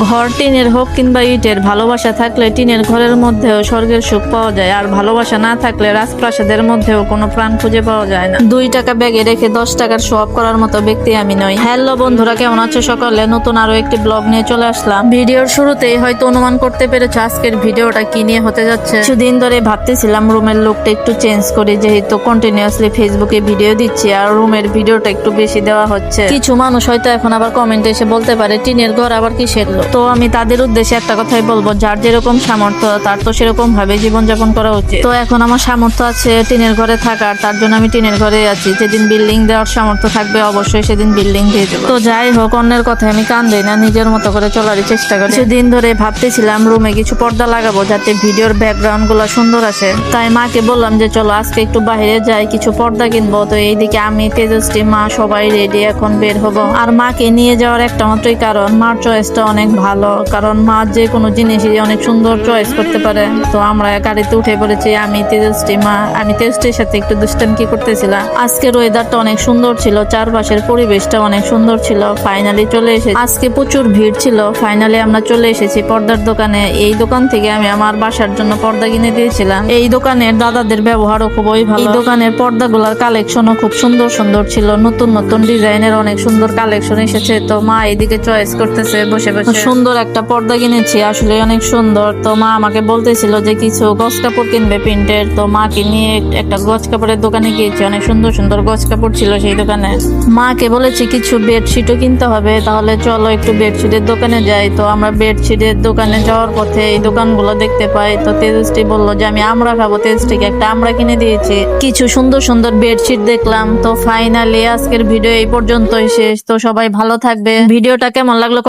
ঘর টিনের হোক কিংবা ইটের, ভালোবাসা থাকলে টিনের ঘরের মধ্যেও স্বর্গের সুখ পাওয়া যায়, আর ভালোবাসা না থাকলে রাজপ্রাসাদের মধ্যেও কোনো প্রাণ খুঁজে পাওয়া যায় না। 2 টাকা ব্যাগে রেখে 10 টাকার শো অফ করার মতো ব্যক্তি আমি নই। হ্যালো বন্ধুরা, কেমন আছো সকালে? নতুন আরো একটি ব্লগ নিয়ে চলে আসলাম। ভিডিওর শুরুতেই হয়তো অনুমান করতে পেরেছো আজকের ভিডিওটা কি নিয়ে হতে যাচ্ছে। কিছুদিন ধরে ভাবতেছিলাম রুমের লুকটা একটু চেঞ্জ করি, যেহেতু কন্টিনিউয়াসলি ফেসবুকে ভিডিও দিচ্ছি আর রুমের ভিডিওটা একটু বেশি দেওয়া হচ্ছে। কিছু মানুষ হয়তো এখন আবার কমেন্টে এসে বলতে পারে টিনের ঘর আবার কিসের লোক। তো আমি তাদের উদ্দেশ্যে একটা কথাই বলবো, যার যেরকম সামর্থ্য তার তো সেরকম ভাবে জীবনযাপন করা উচিত। তো এখন আমার সামর্থ্য আছে টিনের ঘরে থাকার, তার জন্য আমি টিনের ঘরে আছি। যেদিন বিল্ডিং দেওয়ার সামর্থ্য থাকবে অবশ্যই সেদিন বিল্ডিং দিয়ে দেবো। তো যাই হোক, অন্যের কথায় আমি কান দেই না, নিজের মতো করে চলারই চেষ্টা করি। কিছুদিন ধরে ভাবতেছিলাম রুমে কিছু পর্দা লাগাবো যাতে ভিডিওর ব্যাকগ্রাউন্ড গুলো সুন্দর আসে। তাই মাকে বললাম যে চলো আজকে একটু বাইরে যাই, কিছু পর্দা কিনবো। তো এইদিকে আমি, তেজস্বী, মা সবাই রেডি, এখন বের হবো। আর মাকে নিয়ে যাওয়ার একটা মাত্রই কারণ, মার চয়েসটা অনেক ভালো, কারণ মা যে কোনো জিনিসই অনেক সুন্দর চয়েস করতে পারে। তো আমরা গাড়িতে উঠে পড়েছি, আমি, তেজস্বী, মা। আমি তেজস্বীর সাথে একটু দুষ্টামি করতেছিলাম। আজকের ওয়েদারটা অনেক সুন্দর ছিল, চারপাশের পরিবেশটা অনেক সুন্দর ছিল। ফাইনালি চলে এসেছি। আজকে প্রচুর ভিড় ছিল। ফাইনালি আমরা চলে এসেছি পর্দার দোকানে। এই দোকান থেকে আমি আমার বাসার জন্য পর্দা কিনে দিয়েছিলাম। এই দোকানের দাদাদের ব্যবহারও খুবই ভালো। এই দোকানের পর্দাগুলোর কালেকশনও খুব সুন্দর সুন্দর ছিল, নতুন নতুন ডিজাইনের অনেক সুন্দর কালেকশন এসেছে। তো মা এদিকে চয়েস করতেছে বসে বসে। সুন্দর একটা পর্দা কিনেছি, আসলে অনেক সুন্দর। তো মা আমাকে বলতেছিল যে কিছু গজ কাপড় কিনবে প্রিন্টের। তো মাকে নিয়ে একটা গজ কাপড়ের দোকানে গিয়েছি, অনেক সুন্দর সুন্দর গজ কাপড় ছিল সেই দোকানে। মাকে বলেছি কিছু বেডশিটও কিনতে হবে, তাহলে চলো একটু বেডশিটের দোকানে যাই। তো আমরা বেডশিটের দোকানে যাওয়ার পথে এই দোকানগুলো দেখতে পাই। তো তেজস্বী বললো যে আমি আমরা খাবো, তেজস্বীকে একটা আমরা কিনে দিয়েছি। কিছু সুন্দর সুন্দর বেডশিট দেখলাম। তো ফাইনালি আজকের ভিডিও এই পর্যন্তই শেষ। তো সবাই ভালো থাকবে। ভিডিওটা কেমন লাগলো